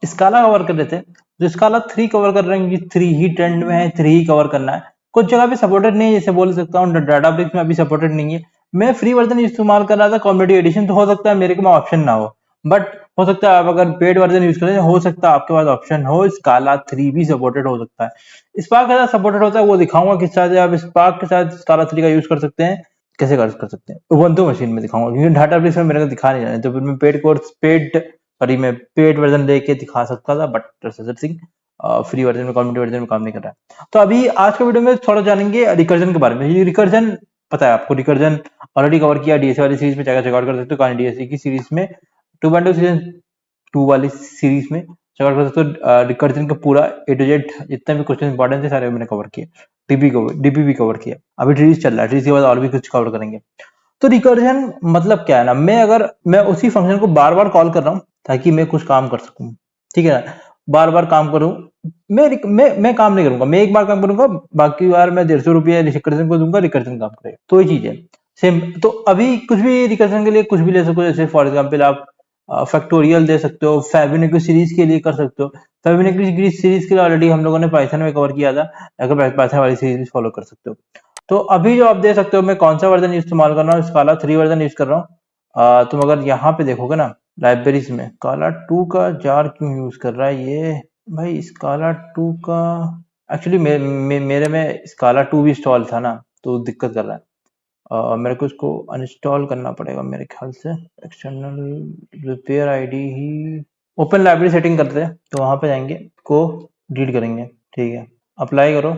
स्काला cover कर रहे थे, जो स्काला 3 कवर कर रहे हैं कि 3 ही ट्रेंड में है, 3 ही कवर करना है। कुछ जगह पे सपोर्टेड नहीं है, जैसे बोल सकता हूँ डाटाब्रिक्स में अभी सपोर्टेड नहीं है। मैं फ्री वर्जन इस्तेमाल कर रहा था कम्युनिटी एडिशन, तो हो सकता है मेरे को में ऑप्शन ना हो, बट हो सकता है आप अगर पेड वर्जन यूज करें, हो सकता है आपके पास ऑप्शन हो स्काला 3 भी सपोर्टेड हो सकता है। स्पार्क के साथ सपोर्टेड होता है, वो दिखाऊंगा किस तरह से आप स्पार्क के साथ स्काला 3 का यूज कर सकते हैं, कैसे कर सकते हैं उबंटू मशीन में दिखाऊंगा, क्योंकि डाटाबेस में मेरे को दिखा नहीं रहा है, तो फिर मैं मैं पेड वर्जन लेके दिखा सकता था, but Sajar Singh free version में कम्युनिटी वर्जन में काम नहीं कर रहा है। तो अभी आज के वीडियो में थोड़ा जानेंगे रिकर्जन के बारे में। ये रिकर्जन पता है आपको, रिकर्जन ऑलरेडी कवर किया डीएसए वाली सीरीज में, चाहे चेकआउट कर सकते हो कहानी डीएसए की सीरीज में 2.2 सीजन 2 वाली सीरीज में चेकआउट कर सकते हो। रिकर्जन का पूरा ए टू जेड जितने भी क्वेश्चन इंपॉर्टेंट थे सारे मैंने कवर किए, डीपी भी कवर किया। अभी ट्रीज चल रहा है, ट्रीज के बाद और भी कुछ कवर करेंगे। तो रिकर्जन मतलब क्या है ना, मैं उसी फंक्शन को बार बार कॉल कर रहा हूँ ताकि मैं कुछ काम कर सकूं, ठीक है ना, बार बार काम करूं। मैं काम नहीं करूंगा, मैं एक बार काम करूंगा, बाकी बार मैं 150 रुपये रिकर्जन को दूंगा, रिकर्जन काम करेगा। तो ये चीज है सेम। तो अभी कुछ भी रिकर्जन के लिए कुछ भी ले सकते हो, जैसे फॉर एग्जाम्पल आप फैक्टोरियल दे सकते हो, फेबिनिक्यू सीरीज के लिए कर सकते हो। फेबिनिक्यू सीरीज के लिए ऑलरेडी हम लोगों ने पाइथन में कवर किया था, अगर पाइथन वाली सीरीज फॉलो कर सकते हो। तो अभी जो आप देख सकते हो मैं कौन सा वर्जन इस्तेमाल कर रहा हूँ, स्काला 3 वर्जन यूज कर रहा हूँ। तुम अगर यहाँ पे देखोगे ना लाइब्रेरीज में, स्काला 2 का जार क्यों यूज कर रहा है ये भाई, स्काला 2 का एक्चुअली मेरे में स्काला 2 भी इंस्टॉल था ना, तो दिक्कत कर रहा है। मेरे को इसको अनइंस्टॉल करना पड़ेगा मेरे ख्याल से। एक्सटर्नल रिपेयर आईडी ही, ओपन लाइब्रेरी सेटिंग करते हैं, तो वहां पे जाएंगे को डिलीट करेंगे, ठीक है, अप्लाई करो,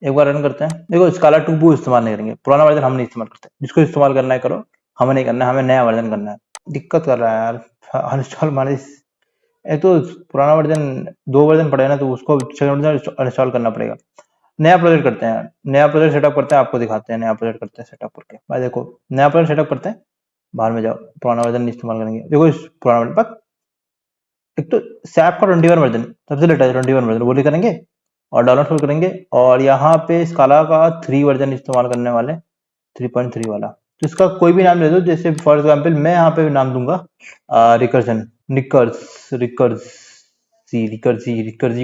एक बार रन करते हैं। देखो स्काला 2 वो इस्तेमाल नहीं करेंगे, पुराना वर्जन हम नहीं इस्तेमाल करते, जिसको इस्तेमाल करना है करो, हमें नहीं करना है, हमें नया वर्जन करना है। दिक्कत कर रहा है यार अनइंस्टॉल मारे, एक तो पुराना वर्जन 2 वर्जन पड़े ना, तो उसको अनइंस्टॉल करना पड़ेगा। नया प्रोजेक्ट करते हैं, नया प्रोजेक्ट सेटअप करते हैं, आपको दिखाते हैं नया प्रोजेक्ट करते हैं सेटअप करके। भाई देखो नया प्रोजेक्ट सेटअप करते हैं, बाहर में जाओ, पुराना वर्जन नहीं इस्तेमाल करेंगे। देखो इस पुराना वर्जन पर एक तो सैप का 21 वर्जन सबसे लेटेस्ट 21 वर्जन वो करेंगे और डाउनलोड करेंगे, और यहाँ पे स्काला का 3 वर्जन इस्तेमाल करने वाले, 3.3 वाला। तो इसका कोई भी नाम ले दो, जैसे फॉर एग्जाम्पल मैं यहाँ पे नाम दूंगा रिकर्जन, रिकर्जी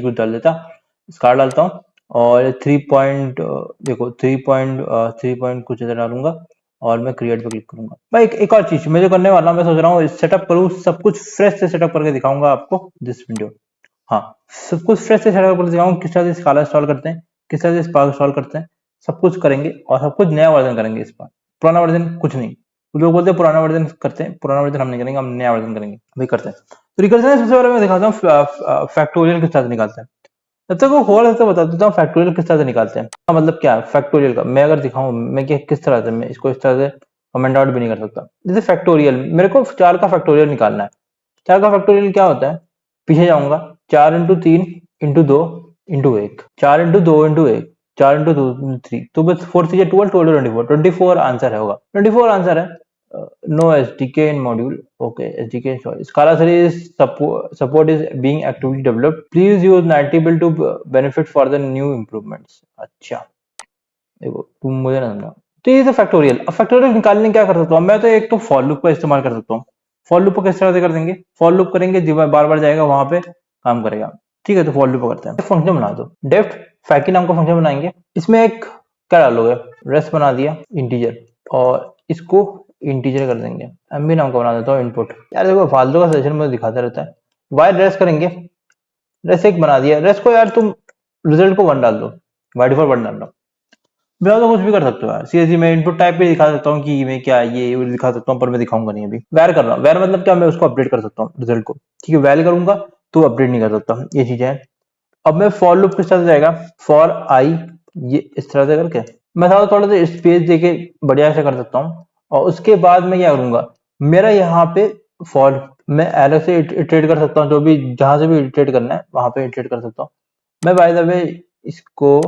कुछ डाल देता, स्कार डालता हूँ, और 3 पॉइंट देखो 3 पॉइंट कुछ इधर डालूंगा, और मैं क्रिएट पे क्लिक करूंगा। भाई एक और चीज मैं जो करने वाला हूँ, मैं सोच रहा हूँ सेटअप करूँ, सब कुछ फ्रेश से सेटअप करके दिखाऊंगा आपको दिस वीडियो। हाँ, सब कुछ फ्रेश से सेटअप करके दिखाऊंगा, किस तरह से स्काला इंस्टॉल करते हैं, किस तरह से स्पार्क इंस्टॉल करते हैं, सब कुछ करेंगे, और सब कुछ नया वर्जन करेंगे इस बार, पुराना वर्जन कुछ नहीं। लोग बोलते हैं पुराना वर्जन करते हैं, पुराना वर्जन हम नहीं करेंगे, हम नया वर्जन करेंगे, अभी करते हैं। तो रिकर्जन सबसे पहले मैं दिखाता हूँ फैक्टोरियल किस तरह से निकालते हैं। जब तक वो होल है तो बता देता हूँ फैक्टोरियल किस तरह से निकालते हैं। मतलब क्या फैक्टोरियल का मैं अगर दिखाऊं, मैं किस तरह से, मैं इसको इस तरह से कमेंट आउट भी नहीं कर सकता। जैसे फैक्टोरियल मेरे को 4 का फैक्टोरियल निकालना है। 4 का फैक्टोरियल क्या होता है, पीछे जाऊंगा, 4 into 3 into 2 into 1, 4 into 2 into 1, 4 into 2 into 3, तो बस 4 से 12, 12 24, 24 आंसर है, होगा 24 आंसर है। No SDK in module. Okay, SDK installed. Scala 3 is support is being actively developed. Please use Nightable to benefit for the new improvements. अच्छा, देखो तुम मुझे ना समझाओ। तो ये तो फैक्टोरियल, अब फैक्टोरियल निकालने क्या कर सकता हूँ मैं, तो एक तो फॉर लूप का इस्तेमाल कर सकता हूँ। फॉर लूप को किस तरह से कर देंगे, फॉर लूप करेंगे, बार बार जाएगा वहां पे काम करेगा, ठीक है। तो फॉर लूप करते हैं, फंक्शन बना दो, डेफ्ट फैकी नाम का फंक्शन बनाएंगे। इसमें एक क्या डालोगे, रेस्ट बना दिया इंटीजर, और इसको इंटीजर कर देंगे। एमबी नाम का बना देता हूँ इनपुट। यार देखो फालतू का सेशन में दिखाता रहता है। वाई रेस्ट करेंगे, रेस्ट एक बना दिया, रेस्ट को यार तुम रिजल्ट को 1 डाल दो, बाय डिफॉल्ट 1 डाल दो। मैं तो कुछ भी कर सकते हो यार, सीएससी में इनपुट टाइप पे दिखा सकता हूँ कि मैं क्या ये दिखा सकता हूँ, पर मैं दिखाऊंगा नहीं अभी। वैर कर रहा हूँ, वैर मतलब क्या, मैं उसको अपडेट कर सकता हूँ रिजल्ट को, ठीक है। वैल करूंगा तो अपडेट नहीं कर सकता, ये चीजें हैं। अब मैं फॉर लूप किस तरह से जाएगा, फॉर आई, ये इस तरह से करके मैं थोड़ा सा स्पेस देके बढ़िया से कर सकता हूँ, और उसके बाद मैं क्या करूंगा, मेरा यहाँ पे फॉर मैं अलग से इटरेट कर सकता हूँ, जो भी जहां से भी इटरेट करना है वहां पे इटरेट कर सकता हूँ मैं। बाय द वे इसको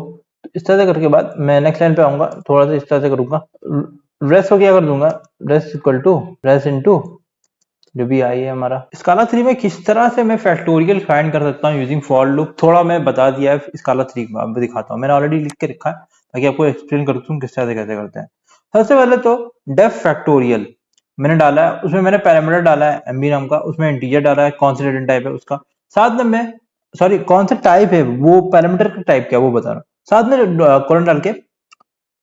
इस तरह से करके बाद मैं नेक्स्ट लाइन पे आऊंगा, थोड़ा सा इस तरह से करूंगा, रेस्ट को क्या कर दूंगा, rest equal to rest into जो भी आई है हमारा। स्काला 3 में किस तरह से मैं फैक्टोरियल फाइंड कर सकता हूँ यूजिंग फॉर लूप, थोड़ा मैं बता दिया है स्काला 3 में, अब दिखाता हूँ, मैंने ऑलरेडी लिख के रखा है ताकि आपको एक्सप्लेन कर दूं किस तरह से कैसे करते हैं। सबसे पहले तो डेफ फैक्टोरियल मैंने डाला है, उसमें मैंने पैरामीटर डाला है एमबी नाम का, उसमें इंटीजर डाला है, कौन सी डेटा टाइप है उसका, साथ में मैं सॉरी कौन सा टाइप है वो पैरामीटर का टाइप क्या है वो बता रहा हूँ। साथ में कॉलन डाल के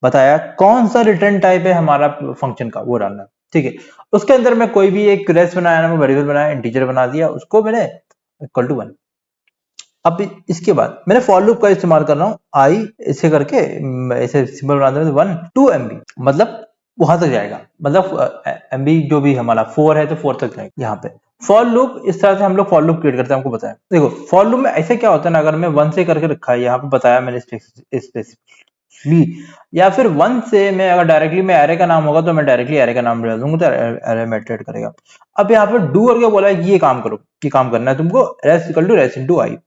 बताया कौन सा रिटर्न टाइप है हमारा फंक्शन का वो डालना है। ठीक है, उसके अंदर मैं कोई भी एक रेस बनाया ना, मैं वेरिएबल बनाया, इंटीजर बना दिया, उसको मैंने इक्वल टू 1। अब इसके बाद मैंने फॉर लूप का इस्तेमाल कर रहा हूँ, आई ऐसे करके ऐसे सिंबल बना देना 1 2 MB, मतलब वहां तक जाएगा, मतलब MB जो भी हमारा 4 है तो 4 तक जाएगा। यहाँ पे फॉर लूप इस तरह से हम लोग फॉर लूप क्रिएट करते हैं, हमको बताया। देखो फॉर लूप में ऐसे क्या होता है ना, अगर मैं 1 से करके रखा है यहाँ पे बताया मैंने स्पेसिफिकली, या फिर 1 से मैं अगर डायरेक्टली मैं एरे का नाम होगा तो मैं डायरेक्टली एरे का नाम डाल दूंगा तो एरे मेथड करेगा। अब यहाँ पे डू करके बोला है कि ये काम करो, ये काम करना है तुमको, res equal to res into I.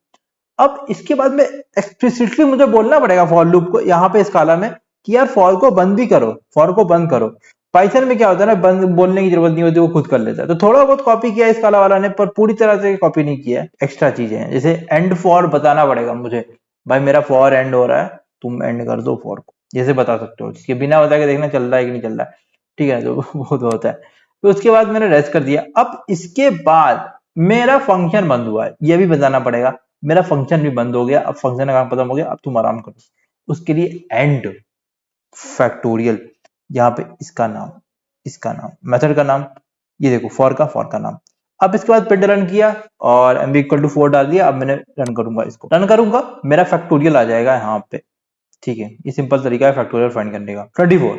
अब इसके बाद में एक्सप्लिसिटली मुझे बोलना पड़ेगा फॉर लूप को यहाँ पे स्काला में कि यार फॉर को बंद भी करो, फॉर को बंद करो। पाइथन में क्या होता है ना, बंद बोलने की जरूरत नहीं होती, वो खुद कर लेता है। तो थोड़ा बहुत कॉपी किया स्काला वाला ने, पर पूरी तरह से कॉपी नहीं किया है। एक्स्ट्रा चीजें हैं, जैसे एंड फॉर बताना पड़ेगा मुझे, भाई मेरा फॉर एंड हो रहा है, तुम एंड कर दो फॉर को, जैसे बता सकते हो, जिसके बिना बता के देखना चल रहा है कि नहीं चल रहा है। ठीक है, तो वो तो होता है। तो उसके बाद मैंने रेस्ट कर दिया। अब इसके बाद मेरा फंक्शन बंद हुआ है, ये भी बताना पड़ेगा। मेरा फंक्शन भी बंद हो गया, अब फंक्शन का काम खत्म हो गया, अब तुम आराम करो। उसके लिए एंड फैक्टोरियल, यहाँ पे इसका नाम मेथड का नाम, ये देखो फॉर का नाम। अब इसके बाद पिट रन किया और एमबी इक्वल टू 4 डाल दिया। अब मैंने रन करूंगा, इसको रन करूंगा, मेरा फैक्टोरियल आ जाएगा यहाँ पे। ठीक है, ये सिंपल तरीका है फैक्टोरियल फाइंड करने का। 24,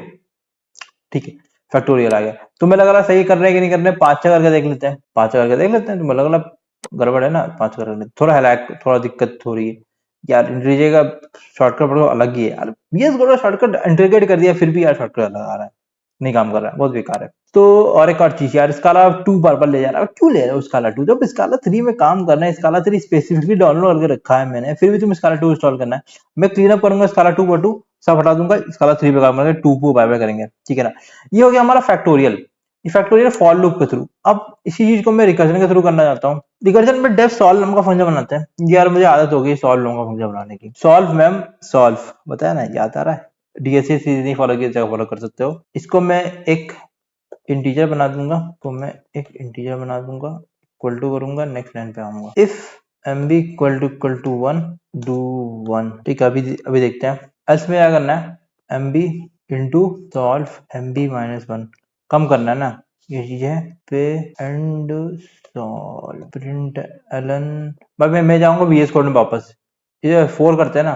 ठीक है, फैक्टोरियल आ गया। तुम्हें लग रहा सही कर रहे हैं कि नहीं कर रहे, 5 करके देख लेते हैं, 5 करके देख लेते हैं। तुम्हें लग रहा गड़बड़ है ना, 5 करके थोड़ा हैलैक, थोड़ा दिक्कत हो रही है यार। इंटीजर का शॉर्टकट बड़ा अलग ही है यार, ये थोड़ा शॉर्टकट इंटीग्रेट कर दिया फिर भी यार शॉर्टकट अलग आ रहा है, नहीं काम कर रहा है, बहुत बेकार है। तो और एक और चीज यार, स्काला 2 बार बार ले जा रहा है, क्यों ले रहे हो स्काला 2? जब स्काला 3 में काम करना है, स्काला 3 स्पेसिफिकली डाउनलोड करके रखा है मैंने, फिर भी तुम स्काला 2 इंस्टॉल करना है। मैं क्लीन अप करूंगा स्काला 2 पर 2 सब हटा दूंगा, स्काला 3 पे काम करेंगे, 2 को बाय बाय करेंगे। ठीक है ना, ये हो गया हमारा फैक्टोरियल, ये फैक्टोरियल फॉर लूप के थ्रू। अब इसी चीज को मैं रिकर्जन के थ्रू करना चाहता हूँ। रिकर्जन में डेफ सॉल्व नाम का फंक्शन बनाते हैं यार, मुझे आदत हो गई सॉल्व नाम का फंक्शन बनाने की। सॉल्व मैम सॉल्व बताया ना, याद आ रहा है। डीएससी सीरीज नहीं फॉलो किया, फॉलो कर सकते हो। इसको मैं एक इंटीजर बना दूंगा, तो मैं एक इंटीजर बना दूंगा, इक्वल टू करूंगा, नेक्स्ट लाइन पे आऊंगा, if MB equal to 1 do 1। ठीक है, अभी देखते हैं एल्स में क्या करना है, MB into solve MB minus 1 कम करना है ना, ये चीज है पे एंड सॉल्व प्रिंट एलन। भाई मैं जाऊंगा वीएस कोड में वापस, ये 4 करते हैं ना,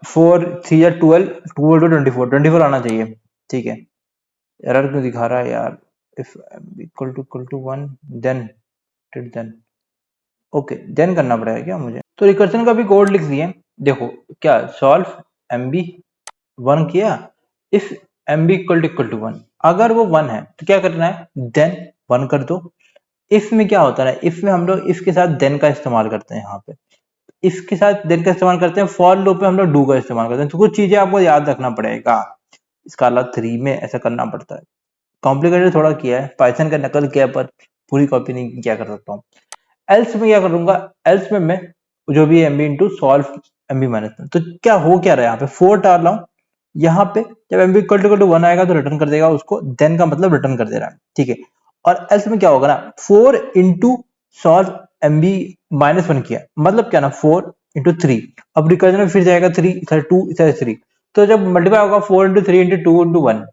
4 3 या 12 12 टू 24 24 आना चाहिए। ठीक है, एरर क्यों दिखा रहा है यार, if equal to 1 then till then, okay then करना पड़ेगा क्या मुझे? तो रिकर्जन का भी कोड लिख दिए, देखो क्या सॉल्व एमबी 1 किया, इफ एमबी इक्वल टू 1, अगर वो 1 है तो क्या करना है, देन 1 कर दो। इफ में क्या होता है, इफ में हम लोग इफ के साथ देन का इस्तेमाल करते हैं, यहाँ पे इफ के साथ देन का इस्तेमाल करते हैं। फॉर लूप में हम लोग डू का इस्तेमाल करते हैं। तो कुछ चीजें आपको याद रखना पड़ेगा, स्काला 3 में ऐसा करना पड़ता है। कॉम्प्लिकेटेड थोड़ा किया है, पाइथन का नकल किया है, पर पूरी कॉपी नहीं किया कर सकता हूँ। एल्स में क्या करूंगा, एल्स में मैं जो भी MB into solve MB minus, तो क्या हो क्या रहा है, यहाँ पे 4 डाल रहा हूँ। यहाँ पे जब एमबी इक्वल टू 1 आएगा तो रिटर्न कर देगा उसको, देन का मतलब रिटर्न कर दे रहा है। ठीक है, और एल्स में क्या होगा ना, 4 इंटू सॉल्व एमबी माइनस 1 किया, मतलब क्या ना 4 इंटू 3। अब रिकर्जन में फिर जाएगा 3 इधर 2 इधर 3, तो जब मल्टीप्लाई होगा 4 इंटू 3 इंटू 2 इंटू 1,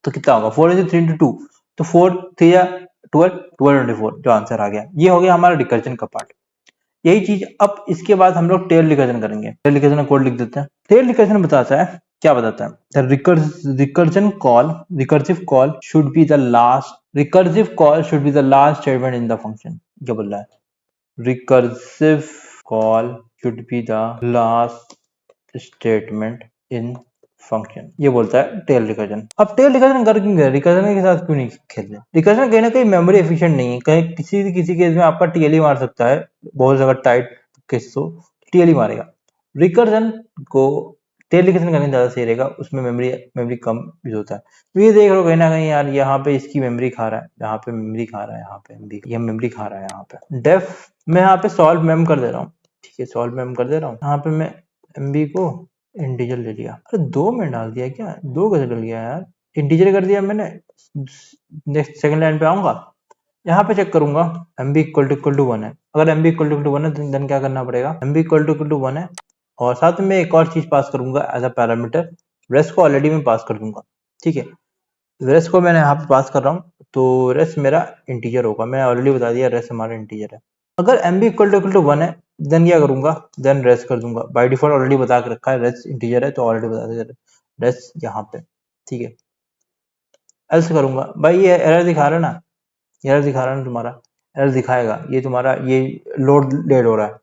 तो कितना होगा 4 इंटू 3 इंटू 2, तो 4 3 या 12 12 इंटू 4 जो आंसर आ गया। ये हो गया हमारा रिकर्जन का पार्ट। यही चीज अब इसके बाद हम लोग टेल रिकर्जन करेंगे। टेल रिकर्जन का कोड लिख देते हैं। टेल रिकर्जन बताता है, क्या बताता है, recursion call, recursive call should be the last, recursive call should be the last statement in the function. क्या बोल रहा है, recursive call should be the last statement in function, ये बोलता है टेल रिकर्जन। अब टेल रिकर्जन कर क्यों गया, रिकर्जन के साथ क्यों नहीं खेल रहे? रिकर्जन कहीं ना कहीं मेमोरी एफिशिएंट नहीं है, कहीं किसी केस में आपका टीएलई मार सकता है, बहुत ज्यादा टाइट केस तो टीएलई मारेगा। रिकर्जन को टेल रिकर्जन करने ज्यादा सही रहेगा, उसमें मेमोरी मेमोरी कम यूज होता है। तो ये देख रहे हो कहीं ना कहीं यार, यहाँ पे इसकी मेमोरी खा रहा है, यहाँ पे मेमोरी खा रहा है, यहाँ पे ये मेमोरी खा रहा है। यहाँ पे डेफ मैं यहाँ पे सॉल्व मेम कर दे रहा हूँ। ठीक है, सॉल्व मेम कर दे रहा हूँ, यहाँ पे मैं एमबी को इंटीजर ले लिया, अरे 2 में डाल दिया क्या, 2 कैसे डल गया यार, इंटीजर कर दिया मैंने। नेक्स्ट सेकंड लाइन पे आऊंगा, यहाँ पे चेक करूंगा mb इक्वल टू 1 है। अगर mb इक्वल टू 1 है तो देन क्या करना पड़ेगा, mb इक्वल टू 1 है और साथ में एक और चीज पास करूंगा एज अ पैरामीटर, रेस्ट को ऑलरेडी मैं पास कर दूंगा। ठीक है, रेस्ट को मैंने यहाँ पे पास कर रहा हूँ तो रेस्ट मेरा इंटीजर होगा, मैं ऑलरेडी बता दिया रेस्ट हमारा इंटीजर है। अगर mb इक्वल टू 1 है देन क्या करूंगा, देन रेस्ट कर दूंगा। बाय डिफॉल्ट ऑलरेडी बता के रखा है रेस्ट इंटीजर है तो ऑलरेडी बता दिया रेस्ट यहाँ पे। ठीक है, एल्स करूंगा, भाई ये एरर दिखा रहा है ना, एरर दिखा रहा है ना तुम्हारा, एरर दिखाएगा, ये तुम्हारा ये लोड लेड हो रहा है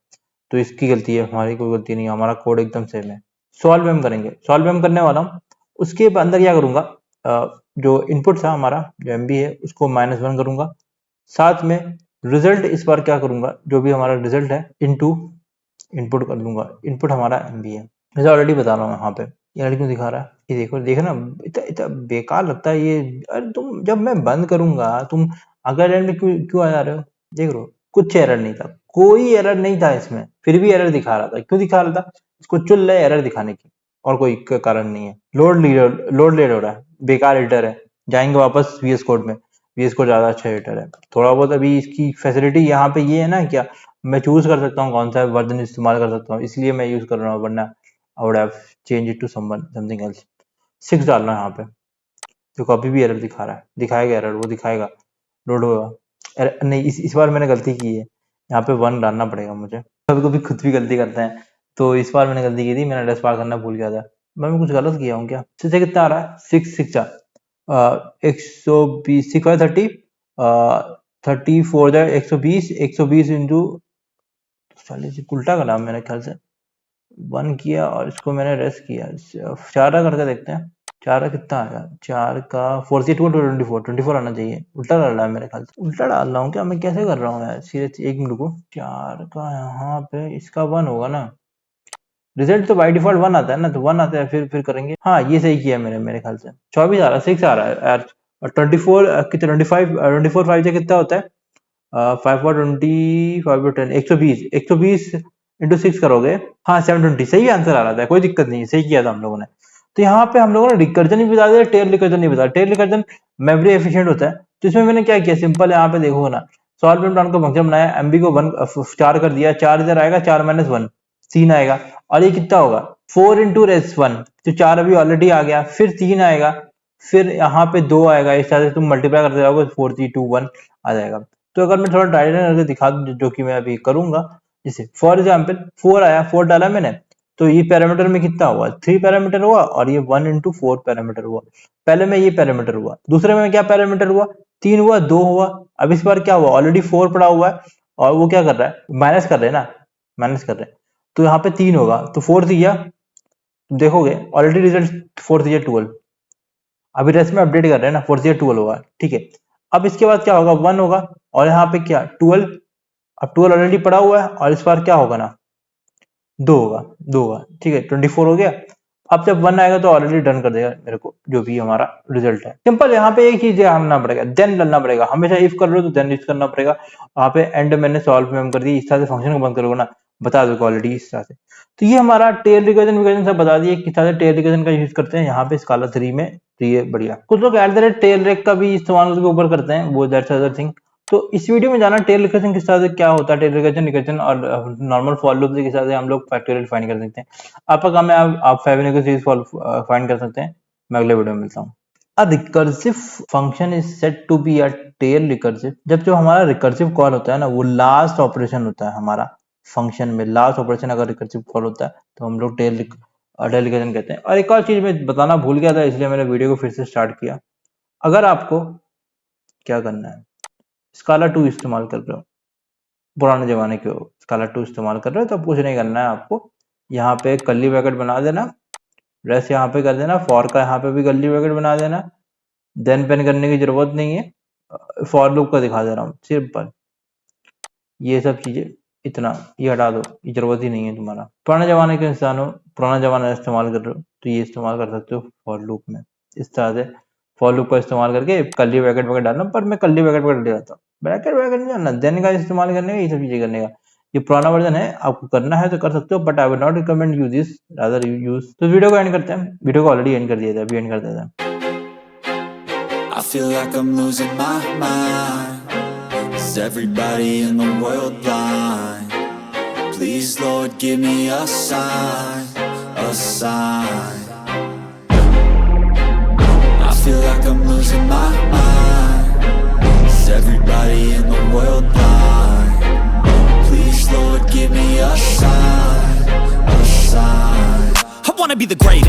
तो इसकी गलती है, हमारी कोई गलती नहीं है, हमारा कोड एकदम सेम है। सॉल्व हम करेंगे, सॉल्व हम करने वाला हूँ। उसके अंदर क्या करूंगा, जो इनपुट था हमारा जो एमबी है उसको -1 करूंगा, साथ में रिजल्ट इस बार क्या करूंगा, जो भी हमारा रिजल्ट है इनटू इनपुट कर दूंगा। इनपुट हमारा एमबी है, जैसे ऑलरेडी बता रहा हूँ यहाँ पे। ये लड़की क्यों दिखा रहा है, ये देखो देखो ना, इतना इतना बेकार लगता है ये। अरे तुम जब मैं बंद करूंगा तुम अगर एरर में क्यों क्यों आ जा रहे हो, देख रहे हो कुछ एरर नहीं था, कोई एरर नहीं था इसमें, फिर भी एरर दिखा रहा था। क्यों दिखा रहा था, इसको चुन ले एरर दिखाने की, और कोई कारण नहीं है। लोड लेड हो रहा है, बेकार एडिटर है, जाएंगे वापस वीएस कोड में। वीएस कोड ज्यादा अच्छा एडिटर है, थोड़ा बहुत अभी इसकी फैसिलिटी यहाँ पे ये है ना, क्या मैं चूज कर सकता हूँ कौन सा वर्जन इस्तेमाल कर सकता हूँ, इसलिए मैं यूज कर रहा हूँ, वरना I would have change it to something else. 6 डालना है यहाँ पे, जो कभी भी एरर दिखा रहा है, दिखाएगा एरर, वो दिखाएगा, लोड होगा। नहीं, इस बार मैंने गलती की है, यहाँ पे 1 डालना पड़ेगा मुझे, कभी कभी खुद भी गलती करते हैं, तो इस बार मैंने गलती की थी, मैंने एड्रेस पार करना भूल गया था। मैं कुछ गलत किया हूँ क्या, सिक्स कितना आ रहा है, 6 120 6 34 120 इंटू 40, उल्टा करा मैंने ख्याल से, 1 किया और इसको मैंने रेस्ट किया। 4 करके देखते हैं, 4 का कितना आएगा, 4 का 42 24 आना चाहिए, उल्टा डाल रहा है मेरे ख्याल से, उल्टा डाल रहा हूँ क्या मैं, कैसे कर रहा हूँ यार, सीरियस 1 मिनट को। 4 का यहाँ पे इसका 1 होगा ना, रिजल्ट तो बाय डिफॉल्ट 1 आता है ना, तो 1 आता है, फिर करेंगे। हाँ ये सही किया मैंने, मेरे ख्याल से 24 आ रहा है, 6 आ रहा है यार, और 24 कितना 24 5 से कितना होता है, 5 for 20 5 for 10 120 इंटू 6 करोगे, हाँ 720, सही आंसर आ रहा था, कोई दिक्कत नहीं है, सही किया था हम लोगों ने। तो यहाँ पे हम लोगों ने रिकर्जन भी बता दिया, टेल रिकर्जन नहीं बता, टेल रिकर्जन मेमोरी एफिशिएंट होता है, तो इसमें मैंने क्या किया, सिंपल यहाँ पे देखो ना, सॉल्व एंड प्लान का फंक्शन बनाया, एमबी को 4 कर दिया, 4 इधर आएगा, 4 - 1 3 आएगा, और ये कितना होगा 4 इंटू रेस 1, तो 4 अभी ऑलरेडी आ गया, फिर 3 आएगा, फिर यहाँ पे 2 आएगा, इस तरह से तुम मल्टीप्लाई करते जाओगे, 4 3 2 1 आ जाएगा। तो अगर मैं थोड़ा डायरेक्ट करके दिखा दूं, जो कि मैं अभी करूंगा, जैसे फॉर एग्जाम्पल 4 आया, 4 डाला मैंने, तो ये पैरामीटर में कितना हुआ, 3 पैरामीटर हुआ, और ये 1 इंटू 4 पैरामीटर हुआ। पहले में ये पैरामीटर हुआ, दूसरे में क्या पैरामीटर हुआ, 3 हुआ, 2 हुआ। अब इस बार क्या हुआ, ऑलरेडी 4 पड़ा हुआ है, और वो क्या कर रहा है, माइनस कर रहे हैं ना, माइनस कर रहे हैं, तो यहाँ पे 3 होगा, तो 4 दिया, देखोगे ऑलरेडी रिजल्ट 4 दिया 12, अभी रेस्ट में अपडेट कर रहे हैं ना, 4 दिया 12 होगा। ठीक है, अब इसके बाद क्या होगा, 1 होगा, और यहाँ पे क्या 12, अब 12 ऑलरेडी पड़ा हुआ है, और इस बार क्या होगा ना, 2 होगा, 2 होगा। ठीक है, 24 हो गया। अब जब 1 आएगा तो ऑलरेडी डन कर देगा मेरे को, जो भी हमारा रिजल्ट है। सिंपल, यहाँ पे एक चीज ध्यान रखना पड़ेगा, देन डालना पड़ेगा, हमेशा इफ कर रहे हो तो देन यूज करना पड़ेगा। वहाँ पे एंड मैंने सॉल्व में कर दी, इस तरह से फंक्शन को बंद करोगे ना, बता दो ऑलरेडी इस तरह से। तो ये हमारा टेल रिकर्जन विकर्जन सब बता दिए, किस तरह से टेल रिकर्जन का यूज करते हैं यहाँ पे स्काला 3 में। तो ये बढ़िया, कुछ लोग एट द रेट टेल रेक का भी इस्तेमाल उसके ऊपर करते हैं, वो दैट्स अदर थिंग। तो इस वीडियो में जाना टेल रिकर्जन किस तरह से क्या होता है, टेल रिकर्जन रिकर्जन और नॉर्मल फॉर लूप से किस तरह से हम लोग फैक्टोरियल फाइंड कर सकते हैं। आपका काम है, आप फैबिनो सीरीज फाइंड कर सकते हैं। मैं अगले वीडियो में मिलता हूँ। A recursive function is said to be a tail recursive जब जो हमारा रिकर्सिव कॉल होता है ना, वो लास्ट ऑपरेशन होता है हमारा फंक्शन में, लास्ट ऑपरेशन अगर रिकर्सिव कॉल होता है तो हम लोग टेल रिकर्जन कहते हैं। और एक और चीज मैं बताना भूल गया था, इसलिए मैंने वीडियो को फिर से स्टार्ट किया। अगर आपको क्या करना है, स्काला 2 इस्तेमाल कर रहे हो, पुराने जमाने के हो, स्काला 2 इस्तेमाल कर रहे हो, तो कुछ नहीं करना है आपको, यहाँ पे कर्ली ब्रैकेट बना देना, रेस्ट यहाँ पे कर देना, फॉर का यहाँ पे भी कर्ली ब्रैकेट बना देना, देन पेन करने की जरूरत नहीं है, फॉर लूप का दिखा दे रहा हूँ सिंपल। ये सब चीजें इतना ये हटा दो, ये जरूरत ही नहीं है तुम्हारा। पुराने जमाने के इंसान हो, पुराना जमाना इस्तेमाल कर रहे हो, तो ये इस्तेमाल कर सकते हो फॉर लूप में। इस तरह से फॉर लूप का इस्तेमाल करके कर्ली ब्रैकेट वगैरह डालना, पर मैं कर्ली ब्रैकेट वगैरह जाता हूँ, ब्रैकेट वगैरह नहीं डालना, देन का इस्तेमाल करने का, ये सब चीजें करने का। ये पुराना वर्जन है, आपको करना है तो कर सकते हो, but I would not recommend you this, rather you use. तो वीडियो को एंड करते हैं, वीडियो को ऑलरेडी एंड कर दिया था, अभी एंड कर देता है। I feel like I'm losing my mind. Is everybody in the world blind? Please, Lord, give me a sign, a sign. I feel like I'm losing my mind. Is everybody in the world blind? Please, Lord, give me a sign, a sign. I wanna be the greatest.